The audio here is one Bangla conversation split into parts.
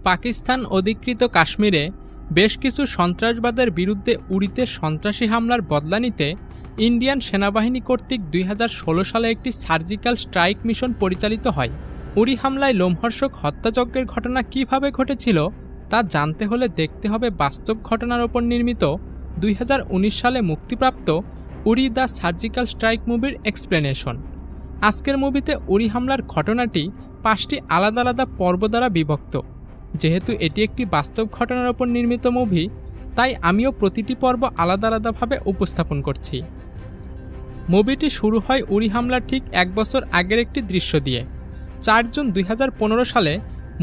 পাকিস্তান অধিকৃত কাশ্মীরে বেশ কিছু সন্ত্রাসবাদের বিরুদ্ধে উড়িতে সন্ত্রাসী হামলার বদলা নিতে ইন্ডিয়ান সেনাবাহিনী কর্তৃক ২০১৬ সালে একটি সার্জিক্যাল স্ট্রাইক মিশন পরিচালিত হয়। উরি হামলায় লোমহর্ষক হত্যাযজ্ঞের ঘটনা কিভাবে ঘটেছিল তা জানতে হলে দেখতে হবে বাস্তব ঘটনার ওপর নির্মিত ২০১৯ সালে মুক্তিপ্রাপ্ত উরি দ্য সার্জিক্যাল স্ট্রাইক মুভির এক্সপ্লেনেশন। আজকের মুভিতে উরি হামলার ঘটনাটি ৫টি আলাদা আলাদা পর্ব দ্বারা বিভক্ত। যেহেতু এটি একটি বাস্তব ঘটনার ওপর নির্মিত মুভি, তাই আমিও প্রতিটি পর্ব আলাদা আলাদাভাবে উপস্থাপন করছি। মুভিটি শুরু হয় উরি হামলার ঠিক ১ বছর আগের একটি দৃশ্য দিয়ে। ৪ জুন ২০১৫ সালে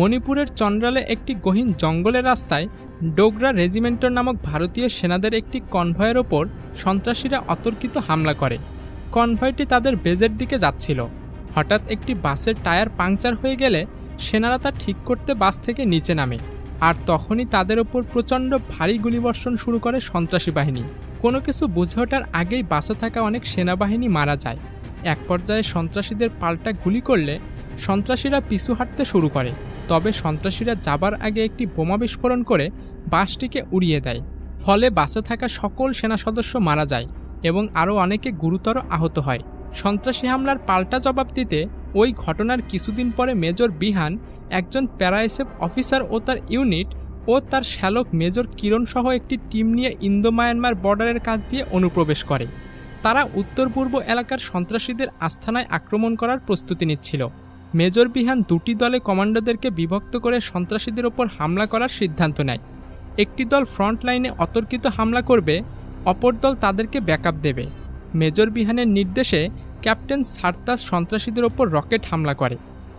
মণিপুরের চন্দ্রালে একটি গহীন জঙ্গলের রাস্তায় ডোগরা রেজিমেন্টার নামক ভারতীয় সেনাদের একটি কনভয়ের ওপর সন্ত্রাসীরা অতর্কিত হামলা করে। কনভয়টি তাদের বেজের দিকে যাচ্ছিল। হঠাৎ একটি বাসের টায়ার পাংচার হয়ে গেলে সেনারা তা ঠিক করতে বাস থেকে নিচে নামে, আর তখনই তাদের ওপর প্রচণ্ড ভারী গুলিবর্ষণ শুরু করে সন্ত্রাসী বাহিনী। কোনো কিছু বুঝে ওঠার আগেই বাসে থাকা অনেক সেনাবাহিনী মারা যায়। এক পর্যায়ে সন্ত্রাসীদের পাল্টা গুলি করলে সন্ত্রাসীরা পিছু হাঁটতে শুরু করে। তবে সন্ত্রাসীরা যাবার আগে একটি বোমা বিস্ফোরণ করে বাসটিকে উড়িয়ে দেয়। ফলে বাসে থাকা সকল সেনা সদস্য মারা যায় এবং আরও অনেকে গুরুতর আহত হয়। সন্ত্রাসী হামলার পাল্টা জবাব দিতে ওই ঘটনার কিছুদিন পরে মেজর বিহান, একজন প্যারাএসএফ অফিসার ও তার ইউনিট ও তার শ্যালক মেজর কিরণ সহ একটি টিম নিয়ে ইন্দো মায়ানমার বর্ডারের কাছ দিয়ে অনুপ্রবেশ করে। তারা উত্তর পূর্ব এলাকার সন্ত্রাসীদের আস্তানায় আক্রমণ করার প্রস্তুতি নিচ্ছিল। মেজর বিহান দুটি দলে কমান্ডোদেরকে বিভক্ত করে সন্ত্রাসীদের ওপর হামলা করার সিদ্ধান্ত নেয়। একটি দল ফ্রন্ট লাইনে অতর্কিত হামলা করবে, অপর দল তাদেরকে ব্যাকআপ দেবে। মেজর বিহানের নির্দেশে ক্যাপ্টেন সারতাস সন্ত্রাসীদের ওপর রকেট হামলা করে।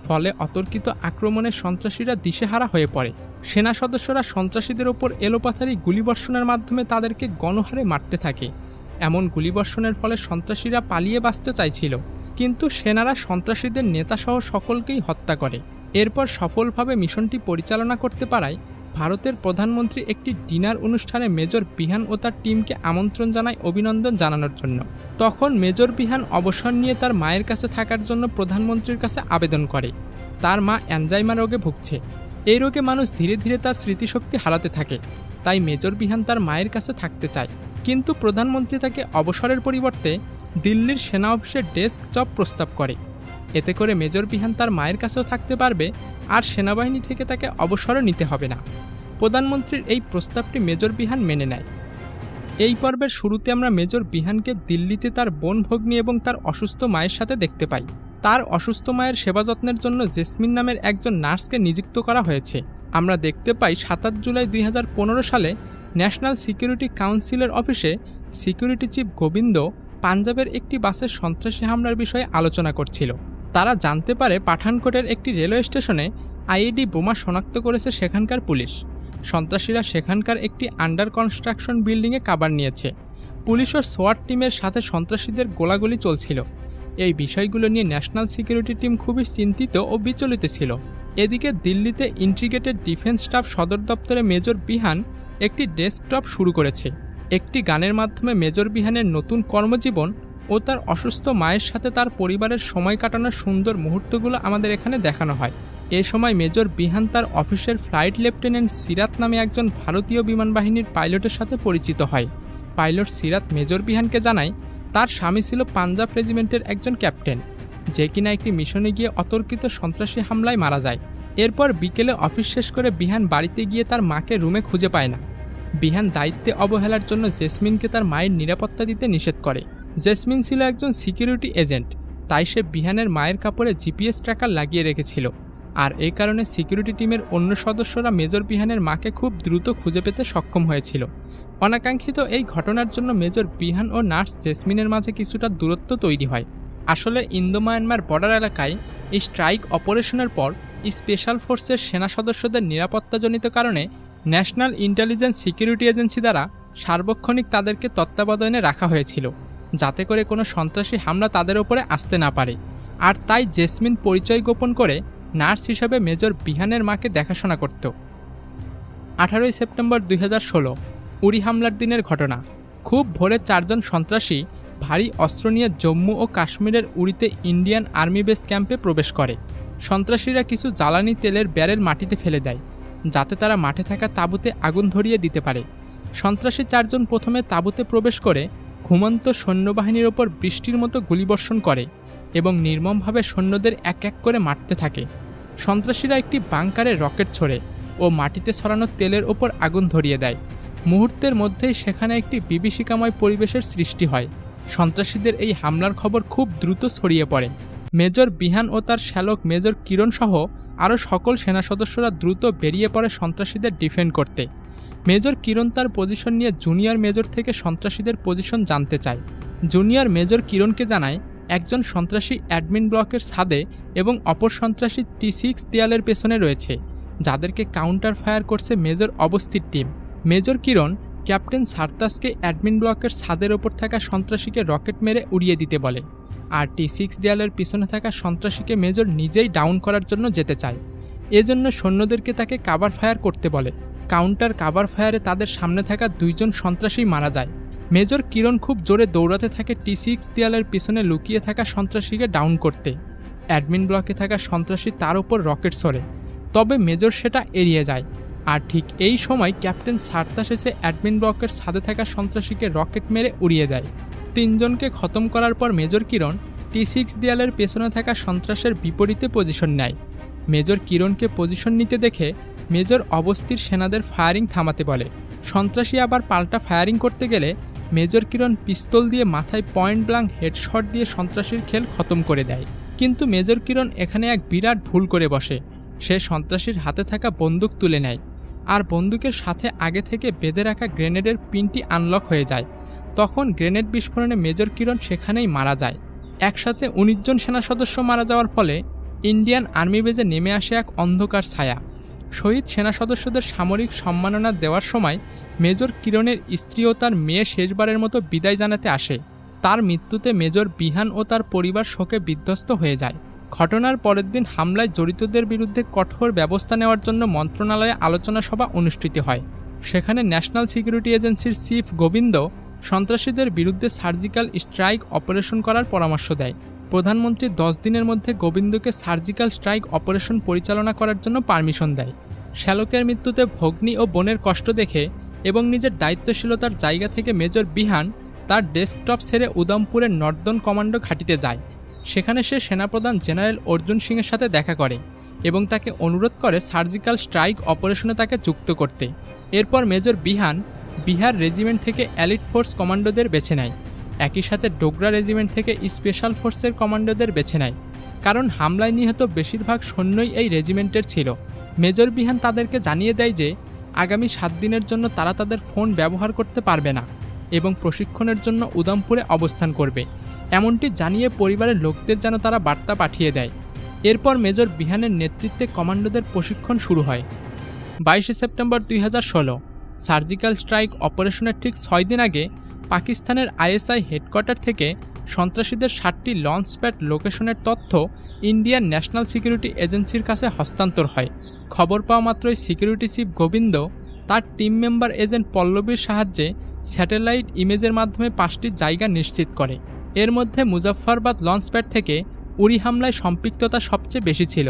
ফলে অতর্কিত আক্রমণে সন্ত্রাসীরা দিশেহারা হয়ে পড়ে। সেনা সদস্যরা সন্ত্রাসীদের ওপর এলোপাথারি গুলিবর্ষণের মাধ্যমে তাদেরকে গণহারে মারতে থাকে। এমন গুলিবর্ষণের ফলে সন্ত্রাসীরা পালিয়ে বাঁচতে চাইছিল, কিন্তু সেনারা সন্ত্রাসীদের নেতাসহ সকলকেই হত্যা করে। এরপর সফলভাবে মিশনটি পরিচালনা করতে পারায় ভারতের প্রধানমন্ত্রী একটি ডিনার অনুষ্ঠানে মেজর বিহান ও তার টিমকে আমন্ত্রণ জানায় অভিনন্দন জানানোর জন্য। তখন মেজর বিহান অবসর নিয়ে তার মায়ের কাছে থাকার জন্য প্রধানমন্ত্রীর কাছে আবেদন করে। তার মা অ্যানজাইমা রোগে ভুগছে। এই রোগে মানুষ ধীরে ধীরে তার স্মৃতিশক্তি হারাতে থাকে, তাই মেজর বিহান তার মায়ের কাছে থাকতে চায়। কিন্তু প্রধানমন্ত্রী তাকে অবসরের পরিবর্তে দিল্লির সেনা অফিসের ডেস্ক জব প্রস্তাব করে। এতে করে মেজর বিহান তার মায়ের কাছেও থাকতে পারবে, আর সেনাবাহিনী থেকে তাকে অবসরও নিতে হবে না। প্রধানমন্ত্রীর এই প্রস্তাবটি মেজর বিহান মেনে নেয়। এই পর্বের শুরুতে আমরা মেজর বিহানকে দিল্লিতে তার বোন ভগ্নী এবং তার অসুস্থ মায়ের সাথে দেখতে পাই। তার অসুস্থ মায়ের সেবা যত্নের জন্য জেসমিন নামের একজন নার্সকে নিযুক্ত করা হয়েছে। আমরা দেখতে পাই ৭ জুলাই ২০১৫ সালে ন্যাশনাল সিকিউরিটি কাউন্সিলের অফিসে সিকিউরিটি চিফ গোবিন্দ পাঞ্জাবের একটি বাসের সন্ত্রাসী হামলার বিষয়ে আলোচনা করছিল। তারা জানতে পারে পাঠানকোটের একটি রেলওয়ে স্টেশনে আইইডি বোমা শনাক্ত করেছে সেখানকার পুলিশ। সন্ত্রাসীরা সেখানকার একটি আন্ডার কনস্ট্রাকশন বিল্ডিংয়ে কাভার নিয়েছে। পুলিশ ও সোয়াট টিমের সাথে সন্ত্রাসীদের গোলাগুলি চলছিল। এই বিষয়গুলো নিয়ে ন্যাশনাল সিকিউরিটি টিম খুবই চিন্তিত ও বিচলিত ছিল। এদিকে দিল্লিতে ইন্টিগ্রেটেড ডিফেন্স স্টাফ সদর দপ্তরে মেজর বিহান একটি ডেস্কটপ শুরু করেছে। একটি গানের মাধ্যমে মেজর বিহানের নতুন কর্মজীবন ও তার অসুস্থ মায়ের সাথে তার পরিবারের সময় কাটানোর সুন্দর মুহূর্তগুলো আমাদের এখানে দেখানো হয়। এ সময় মেজর বিহান তার অফিসের ফ্লাইট লেফটেন্যান্ট সিরাত নামে একজন ভারতীয় বিমান বাহিনীর পাইলটের সাথে পরিচিত হয়। পাইলট সিরাত মেজর বিহানকে জানায় তার স্বামী ছিল পাঞ্জাব রেজিমেন্টের একজন ক্যাপ্টেন, যে কিনা একটি মিশনে গিয়ে অতর্কিত সন্ত্রাসী হামলায় মারা যায়। এরপর বিকেলে অফিস শেষ করে বিহান বাড়িতে গিয়ে তার মাকে রুমে খুঁজে পায় না। বিহান দায়িত্বে অবহেলার জন্য জেসমিনকে তার মায়ের নিরাপত্তা দিতে নিষেধ করে। জেসমিন ছিল একজন সিকিউরিটি এজেন্ট, তাই সে বিহানের মায়ের কাপড়ে জিপিএস ট্র্যাকার লাগিয়ে রেখেছিল, আর এই কারণে সিকিউরিটি টিমের অন্য সদস্যরা মেজর বিহানের মাকে খুব দ্রুত খুঁজে পেতে সক্ষম হয়েছিল। অনাকাঙ্ক্ষিত এই ঘটনার জন্য মেজর বিহান ও নার্স জেসমিনের মাঝে কিছুটা দূরত্ব তৈরি হয়। আসলে ইন্দো মায়ানমার বর্ডার এলাকায় এই স্ট্রাইক অপারেশনের পর স্পেশাল ফোর্সের সেনা সদস্যদের নিরাপত্তাজনিত কারণে ন্যাশনাল ইন্টেলিজেন্স সিকিউরিটি এজেন্সি দ্বারা সার্বক্ষণিক তাদেরকে তত্ত্বাবধানে রাখা হয়েছিল, যাতে করে কোনো সন্ত্রাসী হামলা তাদের ওপরে আসতে না পারে। আর তাই জেসমিন পরিচয় গোপন করে নার্স হিসেবে মেজর বিহানের মাকে দেখাশোনা করত। 18 সেপ্টেম্বর 2016 উরি হামলার দিনের ঘটনা। খুব ভোরে 4 জন সন্ত্রাসী ভারী অস্ত্র নিয়ে জম্মু ও কাশ্মীরের উরিতে ইন্ডিয়ান আর্মি বেস ক্যাম্পে প্রবেশ করে। সন্ত্রাসীরা কিছু জ্বালানি তেলের ব্যারেল মাটিতে ফেলে দেয়। যাতে তারা মাঠে থাকা তাঁবুতে আগুন ধরিয়ে দিতে পারে। সন্ত্রাসী 4 জন প্রথমে তাঁবুতে প্রবেশ করে ঘুমন্ত সৈন্যবাহিনীর ওপর বৃষ্টির মতো গুলিবর্ষণ করে এবং নির্মমভাবে সৈন্যদের এক এক করে মারতে থাকে। সন্ত্রাসীরা একটি বাংকারে রকেট ছোড়ে ও মাটিতে ছড়ানো তেলের ওপর আগুন ধরিয়ে দেয়। মুহূর্তের মধ্যেই সেখানে একটি বিভীষিকাময় পরিবেশের সৃষ্টি হয়। সন্ত্রাসীদের এই হামলার খবর খুব দ্রুত ছড়িয়ে পড়ে। মেজর বিহান ও তার শ্যালক মেজর কিরণ সহ আরও সকল সেনা সদস্যরা দ্রুত বেরিয়ে পড়ে সন্ত্রাসীদের ডিফেন্ড করতে। মেজর কিরণ তার পজিশন নিয়ে জুনিয়র মেজর থেকে সন্ত্রাসীদের পজিশন জানতে চায়। জুনিয়র মেজর কিরণকে জানায় একজন সন্ত্রাসী অ্যাডমিন ব্লকের ছাদে এবং অপর সন্ত্রাসী T6 দেয়ালের পেছনে রয়েছে, যাদেরকে কাউন্টার ফায়ার করছে মেজর অবস্থির টিম। মেজর কিরণ ক্যাপ্টেন সার্তাসকে অ্যাডমিন ব্লকের ছাদের ওপর থাকা সন্ত্রাসীকে রকেট মেরে উড়িয়ে দিতে বলে, আর T6 দেয়ালের পিছনে থাকা সন্ত্রাসীকে মেজর নিজেই ডাউন করার জন্য যেতে চায়। এজন্য সৈন্যদেরকে তাকে কাভার ফায়ার করতে বলে। কাউন্টার কাভার ফায়ারে তাদের সামনে থাকা 2 জন সন্ত্রাসী মারা যায়। মেজর কিরণ খুব জোরে দৌড়াতে থাকে T6 দেয়ালের পিছনে লুকিয়ে থাকা সন্ত্রাসীকে ডাউন করতে। অ্যাডমিন ব্লকে থাকা সন্ত্রাসী তার ওপর রকেট ছোড়ে, তবে মেজর সেটা এড়িয়ে যায়। আর ঠিক এই সময় ক্যাপ্টেন সার্তাস এসে অ্যাডমিন ব্লকের ছাদে থাকা সন্ত্রাসীকে রকেট মেরে উড়িয়ে দেয়। 3 জনকে খতম করার পর মেজর কিরণ T6 দেয়ালের পেছনে থাকা সন্ত্রাসের বিপরীতে পজিশন নেয়। মেজর কিরণকে পজিশন নিতে দেখে মেজর অবস্থির সেনাদের ফায়ারিং থামাতে বলে। সন্ত্রাসী আবার পাল্টা ফায়ারিং করতে গেলে মেজর কিরণ পিস্তল দিয়ে মাথায় পয়েন্ট ব্ল্যাঙ্ক হেডশট দিয়ে সন্ত্রাসীর খেল খতম করে দেয়। কিন্তু মেজর কিরণ এখানে এক বিরাট ভুল করে বসে। সে সন্ত্রাসীর হাতে থাকা বন্দুক তুলে নেয়, আর বন্দুকের সাথে আগে থেকে বেঁধে রাখা গ্রেনেডের পিনটি আনলক হয়ে যায়। তখন গ্রেনেড বিস্ফোরণে মেজর কিরণ সেখানেই মারা যায়। একসাথে 19 জন সেনা সদস্য মারা যাওয়ার ফলে ইন্ডিয়ান আর্মি বেজে নেমে আসে এক অন্ধকার ছায়া। শহীদ সেনা সদস্যদের সামরিক সম্মাননা দেওয়ার সময় মেজর কিরণের স্ত্রী ও তার মেয়ে শেষবারের মতো বিদায় জানাতে আসে। তার মৃত্যুতে মেজর বিহান ও তার পরিবার শোকে বিধ্বস্ত হয়ে যায়। ঘটনার পরের দিন হামলায় জড়িতদের বিরুদ্ধে কঠোর ব্যবস্থা নেওয়ার জন্য মন্ত্রণালয়ে আলোচনা সভা অনুষ্ঠিত হয়। সেখানে ন্যাশনাল সিকিউরিটি এজেন্সির চিফ গোবিন্দ সন্ত্রাসীদের বিরুদ্ধে সার্জিক্যাল স্ট্রাইক অপারেশন করার পরামর্শ দেয়। প্রধানমন্ত্রী 10 দিনের মধ্যে গোবিন্দকে সার্জিক্যাল স্ট্রাইক অপারেশন পরিচালনা করার জন্য পারমিশন দেয়। শ্যালকের মৃত্যুতে ভগ্নী ও বোনের কষ্ট দেখে এবং নিজের দায়িত্বশীলতার জায়গা থেকে মেজর বিহান তার ডেস্কটপ ছেড়ে উদমপুরের নর্দন কমান্ডো ঘাঁটিতে যায়। সেখানে সে সেনাপ্রধান জেনারেল অর্জুন সিংয়ের সাথে দেখা করে এবং তাকে অনুরোধ করে সার্জিক্যাল স্ট্রাইক অপারেশনে তাকে যুক্ত করতে। এরপর মেজর বিহান বিহার রেজিমেন্ট থেকে এলিট ফোর্স কমান্ডোদের বেছে নেয়। একই সাথে ডোগরা রেজিমেন্ট থেকে স্পেশাল ফোর্সের কমান্ডোদের বেছে নেয়, কারণ হামলায় নিহত বেশিরভাগ সৈন্যই এই রেজিমেন্টের ছিল। মেজর বিহান তাদেরকে জানিয়ে দেয় যে আগামী 7 দিনের জন্য তারা তাদের ফোন ব্যবহার করতে পারবে না এবং প্রশিক্ষণের জন্য উদমপুরে অবস্থান করবে, এমনটি জানিয়ে পরিবারের লোকদের যেন তারা বার্তা পাঠিয়ে দেয়। এরপর মেজর বিহানের নেতৃত্বে কমান্ডোদের প্রশিক্ষণ শুরু হয়। 22 সেপ্টেম্বর 2016 সার্জিক্যাল স্ট্রাইক অপারেশনের ঠিক 6 দিন আগে পাকিস্তানের ISI হেডকোয়ার্টার থেকে সন্ত্রাসীদের 7টি লঞ্চপ্যাড লোকেশনের তথ্য ইন্ডিয়ান ন্যাশনাল সিকিউরিটি এজেন্সির কাছে হস্তান্তর হয়। খবর পাওয়া মাত্রই সিকিউরিটি চিফ গোবিন্দ তার টিম মেম্বার এজেন্ট পল্লবীর সাহায্যে স্যাটেলাইট ইমেজের মাধ্যমে 5টি জায়গা নিশ্চিত করে। এর মধ্যে মুজাফফরবাদ লঞ্চপ্যাড থেকে উড়ি হামলায় সম্পৃক্ততা সবচেয়ে বেশি ছিল।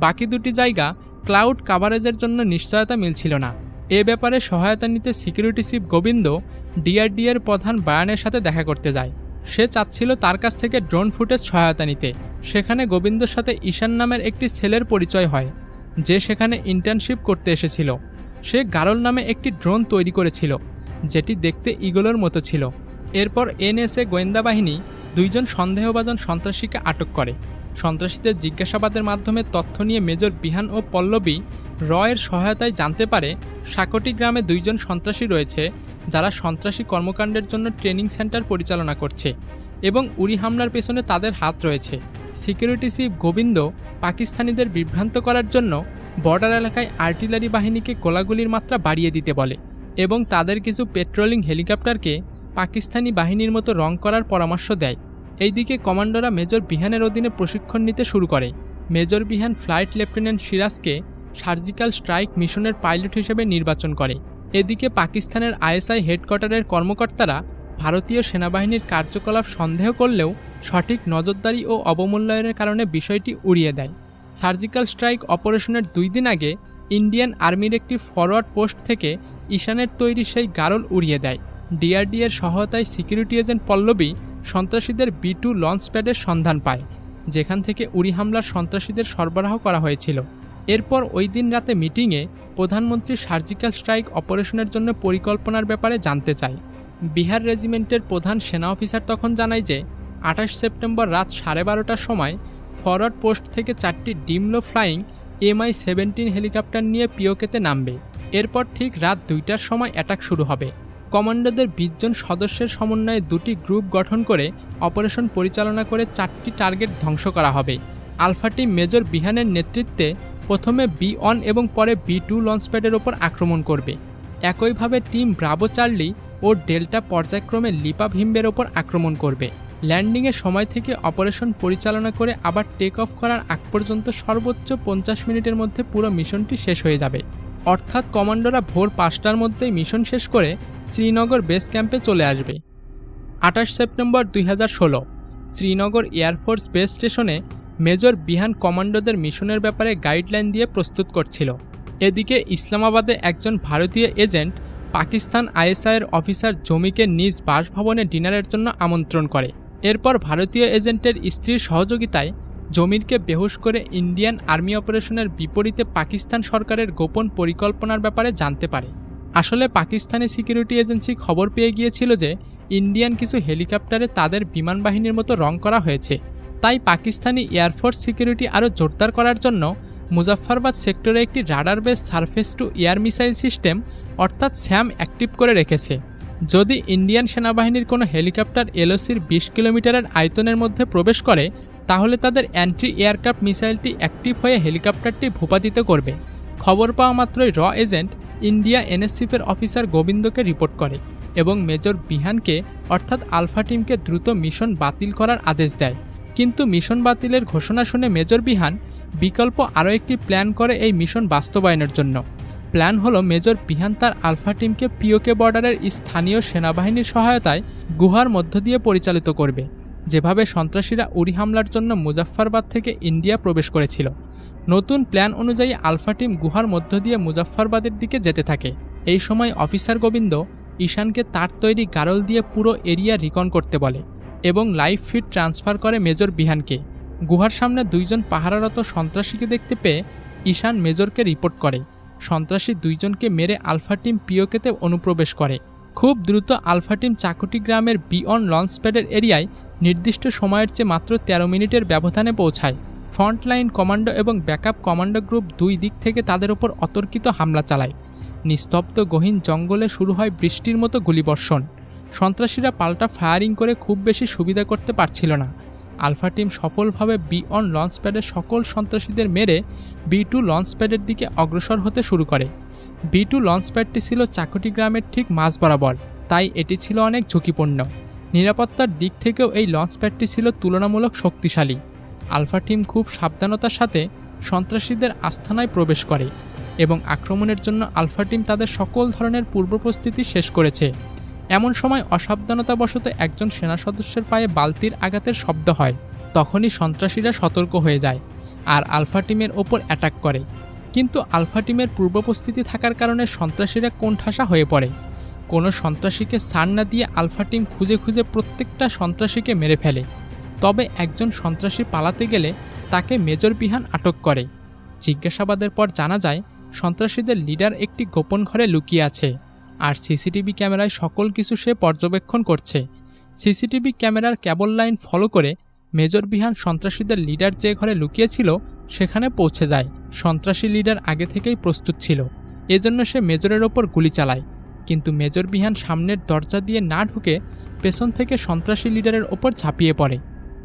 বাকি 2টি জায়গা ক্লাউড কাভারেজের জন্য নিশ্চয়তা মিলছিল না। এ ব্যাপারে সহায়তা নিতে সিকিউরিটি চিফ গোবিন্দ DRDA-এর প্রধান বায়ানের সাথে দেখা করতে যায়। সে চাচ্ছিল তার কাছ থেকে ড্রোন ফুটেজ সহায়তা নিতে। সেখানে গোবিন্দর সাথে ঈশান নামের একটি ছেলের পরিচয় হয়, যে সেখানে ইন্টার্নশিপ করতে এসেছিল। সে গারল নামে একটি ড্রোন তৈরি করেছিল, যেটি দেখতে ইগলের মতো ছিল। এরপর NSA গোয়েন্দা বাহিনী 2 জন সন্দেহভাজন সন্ত্রাসীকে আটক করে। সন্ত্রাসীদের জিজ্ঞাসাবাদের মাধ্যমে তথ্য নিয়ে মেজর বিহান ও পল্লবী রয়ের সহায়তায় জানতে পারে সাকটি গ্রামে 2 জন সন্ত্রাসী রয়েছে, যারা সন্ত্রাসী কর্মকাণ্ডের জন্য ট্রেনিং সেন্টার পরিচালনা করছে এবং উড়ি হামলার পেছনে তাদের হাত রয়েছে। সিকিউরিটি চিফ গোবিন্দ পাকিস্তানিদের বিভ্রান্ত করার জন্য বর্ডার এলাকায় আর্টিলারি বাহিনীকে গোলাগুলির মাত্রা বাড়িয়ে দিতে বলে এবং তাদের কিছু পেট্রোলিং হেলিকপ্টারকে পাকিস্তানি বাহিনীর মতো রং করার পরামর্শ দেয়। এইদিকে কমান্ডোরা মেজর বিহানের অধীনে প্রশিক্ষণ নিতে শুরু করে। মেজর বিহান ফ্লাইট লেফটেন্যান্ট সিরাজকে সার্জিক্যাল স্ট্রাইক মিশনের পাইলট হিসেবে নির্বাচন করে। এদিকে পাকিস্তানের ISI হেডকোয়ার্টারের কর্মকর্তারা ভারতীয় সেনাবাহিনীর কার্যকলাপ সন্দেহ করলেও সঠিক নজরদারি ও অবমূল্যায়নের কারণে বিষয়টি উড়িয়ে দেয়। সার্জিক্যাল স্ট্রাইক অপারেশনের 2 দিন আগে ইন্ডিয়ান আর্মির একটি ফরওয়ার্ড পোস্ট থেকে ঈশানের তৈরি সেই গারল উড়িয়ে দেয়। ডিআরডিএর সহায়তায় সিকিউরিটি এজেন্ট পল্লবী সন্ত্রাসীদের B2 লঞ্চ প্যাডের সন্ধান পায়, যেখান থেকে উড়ি হামলার সন্ত্রাসীদের সরবরাহ করা হয়েছিল। এরপর ওই দিন রাতে মিটিংয়ে প্রধানমন্ত্রী সার্জিক্যাল স্ট্রাইক অপারেশনের জন্য পরিকল্পনার ব্যাপারে জানতে চায়। বিহার রেজিমেন্টের প্রধান সেনা অফিসার তখন জানায় যে 28 সেপ্টেম্বর রাত 12:30টার সময় ফরওয়ার্ড পোস্ট থেকে 4টি ডিমলো ফ্লাইং MI-17 হেলিকপ্টার নিয়ে পিওকেতে নামবে। এরপর ঠিক রাত 2টার সময় অ্যাটাক শুরু হবে। কমান্ডোদের 20 জন সদস্যের সমন্বয়ে 2টি গ্রুপ গঠন করে অপারেশন পরিচালনা করে 4টি টার্গেট ধ্বংস করা হবে। আলফা টিম মেজর বিহানের নেতৃত্বে প্রথমে B1 এবং পরে B2 লঞ্চপ্যাডের ওপর আক্রমণ করবে। একইভাবে টিম ব্রাভো চার্লি ও ডেল্টা পর্যায়ক্রমে লিপা ভিম্বের ওপর আক্রমণ করবে। ল্যান্ডিংয়ের সময় থেকে অপারেশন পরিচালনা করে আবার টেক অফ করার আগ পর্যন্ত সর্বোচ্চ 50 মিনিটের মধ্যে পুরো মিশনটি শেষ হয়ে যাবে। অর্থাৎ কমান্ডোরা ভোর 5টার মধ্যেই মিশন শেষ করে শ্রীনগর বেস ক্যাম্পে চলে আসবে। 28 সেপ্টেম্বর 2016 শ্রীনগর এয়ারফোর্স বেস স্টেশনে মেজর বিহান কমান্ডোদের মিশনের ব্যাপারে গাইডলাইন দিয়ে প্রস্তুত করছিল। এদিকে ইসলামাবাদে একজন ভারতীয় এজেন্ট পাকিস্তান ISI-এর অফিসার জমিকে নিজ বাসভবনে ডিনারের জন্য আমন্ত্রণ করে। এরপর ভারতীয় এজেন্টের স্ত্রীর সহযোগিতায় জমিরকে বেহুশ করে ইন্ডিয়ান আর্মি অপারেশনের বিপরীতে পাকিস্তান সরকারের গোপন পরিকল্পনার ব্যাপারে জানতে পারে। আসলে পাকিস্তানি সিকিউরিটি এজেন্সি খবর পেয়ে গিয়েছিল যে ইন্ডিয়ান কিছু হেলিকপ্টারে তাদের বিমান বাহিনীর মতো রং করা হয়েছে। তাই পাকিস্তানি এয়ারফোর্স সিকিউরিটি আরও জোরদার করার জন্য মুজাফফরবাদ সেক্টরে একটি radar base surface two air missile system অর্থাৎ SAM অ্যাক্টিভ করে রেখেছে। যদি ইন্ডিয়ান সেনাবাহিনীর কোনো হেলিকপ্টার LOCর 20 কিলোমিটারের আয়তনের মধ্যে প্রবেশ করে তাহলে তাদের অ্যান্টি এয়ারক্রাফট মিসাইলটি অ্যাক্টিভ হয়ে হেলিকপ্টারটি ভূপাতিত করবে। খবর পাওয়া মাত্রই র এজেন্ট ইন্ডিয়া NSCFের অফিসার গোবিন্দকে রিপোর্ট করে এবং মেজর বিহানকে অর্থাৎ আলফা টিমকে দ্রুত মিশন বাতিল করার আদেশ দেয়। কিন্তু মিশন বাতিলের ঘোষণা শুনে মেজর বিহান বিকল্প আরও একটি প্ল্যান করে এই মিশন বাস্তবায়নের জন্য। প্ল্যান হলো মেজর বিহান তার আলফা টিমকে পিওকে বর্ডারের স্থানীয় সেনাবাহিনীর সহায়তায় গুহার মধ্য দিয়ে পরিচালিত করবে, যেভাবে সন্ত্রাসীরা উড়ি হামলার জন্য মুজাফফরবাদ থেকে ইন্ডিয়া প্রবেশ করেছিল। নতুন প্ল্যান অনুযায়ী আলফা টিম গুহার মধ্য দিয়ে মুজাফফরবাদের দিকে যেতে থাকে। এই সময় অফিসার গোবিন্দ ঈশানকে তার তৈরি গারল দিয়ে পুরো এরিয়া রিকন করতে বলে এবং লাইভ ফিড ট্রান্সফার করে মেজর বিহানকে। গুহার সামনে 2 জন পাহারারত সন্ত্রাসীকে দেখতে পেয়ে ঈশান মেজরকে রিপোর্ট করে। সন্ত্রাসী 2 জনকে মেরে আলফা টিম পিওকেতে অনুপ্রবেশ করে। খুব দ্রুত আলফা টিম চাকুটি গ্রামের B1 লঞ্চপ্যাডের এরিয়ায় নির্দিষ্ট সময়ের চেয়ে মাত্র 13 মিনিটের ব্যবধানে পৌঁছায়। ফ্রন্টলাইন কমান্ডো এবং ব্যাকআপ কমান্ডো গ্রুপ 2 দিক থেকে তাদের ওপর অতর্কিত হামলা চালায়। নিস্তব্ধ গহীন জঙ্গলে শুরু হয় বৃষ্টির মতো গুলিবর্ষণ। সন্ত্রাসীরা পাল্টা ফায়ারিং করে খুব বেশি সুবিধা করতে পারছিল না। আলফা টিম সফলভাবে B1 লঞ্চপ্যাডের সকল সন্ত্রাসীদের মেরে B2 লঞ্চপ্যাডের দিকে অগ্রসর হতে শুরু করে। B2 লঞ্চপ্যাডটি ছিল চাকুটি গ্রামের ঠিক মাঝ বরাবর, তাই এটি ছিল অনেক ঝুঁকিপূর্ণ। নিরাপত্তার দিক থেকেও এই লঞ্চপ্যাডটি ছিল তুলনামূলক শক্তিশালী। আলফা টিম খুব সাবধানতার সাথে সন্ত্রাসীদের আস্তানায় প্রবেশ করে এবং আক্রমণের জন্য আলফা টিম তাদের সকল ধরনের পূর্ব প্রস্তুতি শেষ করেছে। এমন সময় অসাবধানতাবশত একজন সেনা সদস্যের পায়ে বালতির আঘাতের শব্দ হয়। তখনই সন্ত্রাসীরা সতর্ক হয়ে যায় আর আলফা টিমের ওপর অ্যাটাক করে। কিন্তু আলফা টিমের পূর্ব প্রস্তুতি থাকার কারণে সন্ত্রাসীরা কোণঠাসা হয়ে পড়ে। কোনো সন্ত্রাসীকে ছাড় না দিয়ে আলফা টিম খুঁজে খুঁজে প্রত্যেকটা সন্ত্রাসীকে মেরে ফেলে। তবে একজন সন্ত্রাসী পালাতে গেলে তাকে মেজর বিহান আটক করে। জিজ্ঞাসাবাদের পর জানা যায় সন্ত্রাসীদের লিডার একটি গোপন ঘরে লুকিয়ে আছে আর সিসিটিভি ক্যামেরায় সকল কিছু সে পর্যবেক্ষণ করছে। সিসিটিভি ক্যামেরার কেবল লাইন ফলো করে মেজর বিহান সন্ত্রাসীদের লিডার যে ঘরে লুকিয়েছিল সেখানে পৌঁছে যায়। সন্ত্রাসী লিডার আগে থেকেই প্রস্তুত ছিল, এজন্য সে মেজরের ওপর গুলি চালায়। কিন্তু মেজর বিহান সামনের দরজা দিয়ে না ঢুকে পেছন থেকে সন্ত্রাসী লিডারের ওপর ঝাঁপিয়ে পড়ে।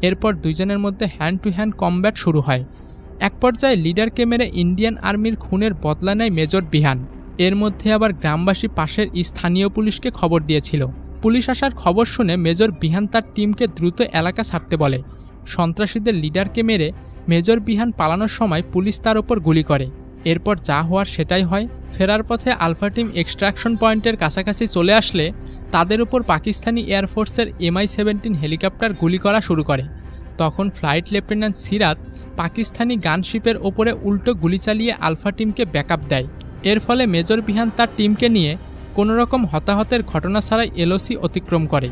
এরপর 2 জনের মধ্যে হ্যান্ড টু হ্যান্ড কমব্যাট শুরু হয়। এক পর্যায়ে লিডারকে মেরে ইন্ডিয়ান আর্মির খুনের বদলা নেয় মেজর বিহান। এর মধ্যে আবার গ্রামবাসী পাশের স্থানীয় পুলিশকে খবর দিয়েছিল। পুলিশ আসার খবর শুনে মেজর বিহান তার টিমকে দ্রুত এলাকা ছাড়তে বলে। সন্ত্রাসীদের লিডারকে মেরে মেজর বিহান পালানোর সময় পুলিশ তার ওপর গুলি করে। এরপর যা হওয়ার সেটাই হয়। ফেরার পথে আলফা টিম এক্সট্রাকশন পয়েন্টের কাছাকাছি চলে আসলে তাদের উপর পাকিস্তানি এয়ারফোর্সের MI-17 হেলিকপ্টার গুলি করা শুরু করে। তখন ফ্লাইট লেফটেন্যান্ট সিরাত পাকিস্তানি গানশিপের ওপরে উল্টো গুলি চালিয়ে আলফা টিমকে ব্যাকআপ দেয়। এর ফলে মেজর বিহান তার টিমকে নিয়ে কোনোরকম হতাহতের ঘটনা ছাড়াই এলওসি অতিক্রম করে।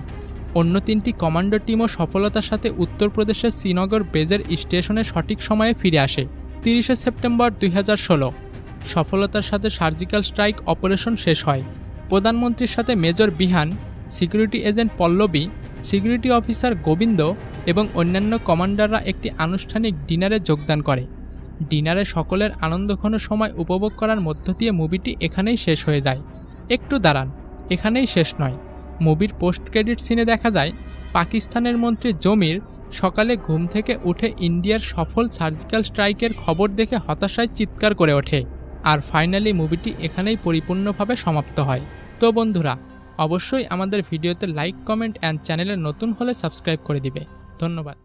অন্য 3টি কমান্ডো টিমও সফলতার সাথে উত্তরপ্রদেশের শ্রীনগর বেজের স্টেশনে সঠিক সময়ে ফিরে আসে। 30 সেপ্টেম্বর 2016 সফলতার সাথে সার্জিক্যাল স্ট্রাইক অপারেশন শেষ হয়। প্রধানমন্ত্রীর সাথে major Vihaan, security agent Pallavi, security officer Govind এবং অন্যান্য কমান্ডাররা একটি আনুষ্ঠানিক ডিনারে যোগদান করে। ডিনারে সকলের আনন্দঘন সময় উপভোগ করার মধ্য দিয়ে মুভিটি এখানেই শেষ হয়ে যায়। একটু দাঁড়ান, এখানেই শেষ নয়। মুভির পোস্ট ক্রেডিট সিনে দেখা যায় পাকিস্তানের মন্ত্রী জমির সকালে ঘুম থেকে উঠে ইন্ডিয়ার সফল সার্জিক্যাল স্ট্রাইকের খবর দেখে হতাশায় চিৎকার করে ওঠে। আর ফাইনালি মুভিটি এখানেই পরিপূর্ণভাবে সমাপ্ত হয়। তো বন্ধুরা, অবশ্যই আমাদের ভিডিওতে লাইক, কমেন্ট অ্যান্ড চ্যানেলে নতুন হলে সাবস্ক্রাইব করে দিবে। ধন্যবাদ।